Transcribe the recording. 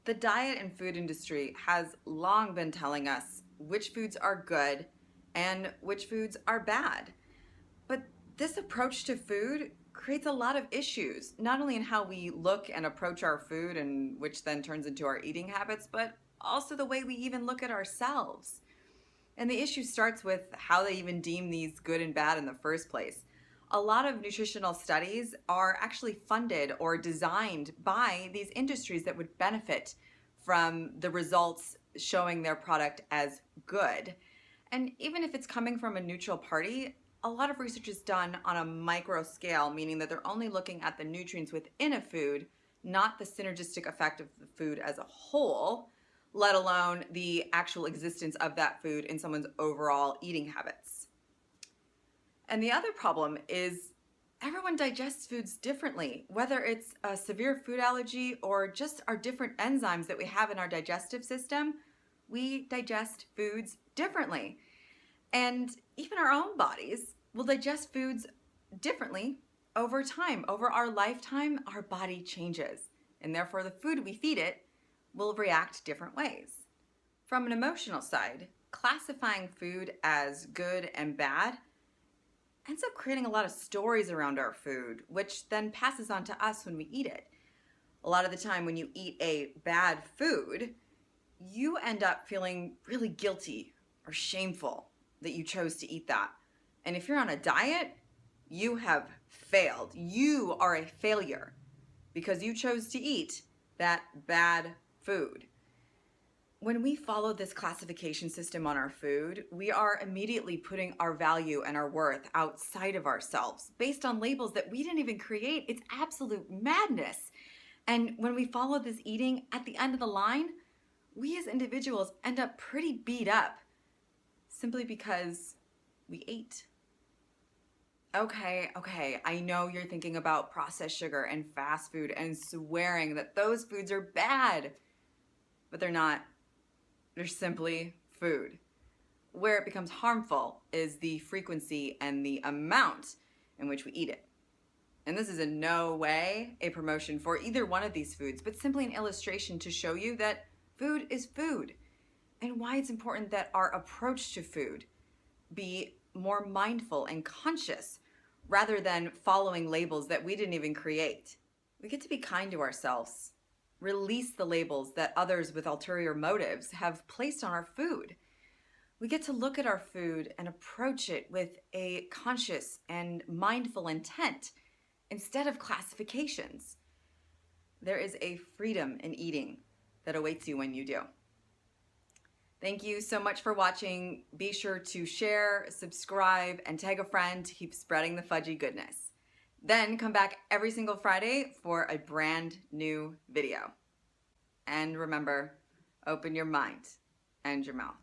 The diet and food industry has long been telling us which foods are good and which foods are bad. But this approach to food creates a lot of issues, not only in how we look and approach our food, and which then turns into our eating habits, but also the way we even look at ourselves. And the issue starts with how they even deem these good and bad in the first place. A lot of nutritional studies are actually funded or designed by these industries that would benefit from the results showing their product as good. And even if it's coming from a neutral party, a lot of research is done on a micro scale, meaning that they're only looking at the nutrients within a food, not the synergistic effect of the food as a whole, let alone the actual existence of that food in someone's overall eating habits. And the other problem is everyone digests foods differently, whether it's a severe food allergy or just our different enzymes that we have in our digestive system. We digest foods differently. And even our own bodies will digest foods differently over time. Over our lifetime, our body changes, and therefore the food we feed it will react different ways. From an emotional side, classifying food as good and bad ends up creating a lot of stories around our food, which then passes on to us when we eat it. A lot of the time when you eat a bad food, you end up feeling really guilty or shameful that you chose to eat that. And if you're on a diet, you have failed. You are a failure because you chose to eat that bad food. When we follow this classification system on our food, we are immediately putting our value and our worth outside of ourselves based on labels that we didn't even create. It's absolute madness. And when we follow this eating, at the end of the line, we as individuals end up pretty beat up simply because we ate. Okay, I know you're thinking about processed sugar and fast food and swearing that those foods are bad, but they're not. They're simply food. Where it becomes harmful is the frequency and the amount in which we eat it. And this is in no way a promotion for either one of these foods, but simply an illustration to show you that food is food and why it's important that our approach to food be more mindful and conscious rather than following labels that we didn't even create. We get to be kind to ourselves. Release the labels that others with ulterior motives have placed on our food. We get to look at our food and approach it with a conscious and mindful intent instead of classifications. There is a freedom in eating that awaits you when you do. Thank you so much for watching. Be sure to share, subscribe, and tag a friend to keep spreading the fudgy goodness. Then come back every single Friday for a brand new video. And remember, open your mind and your mouth.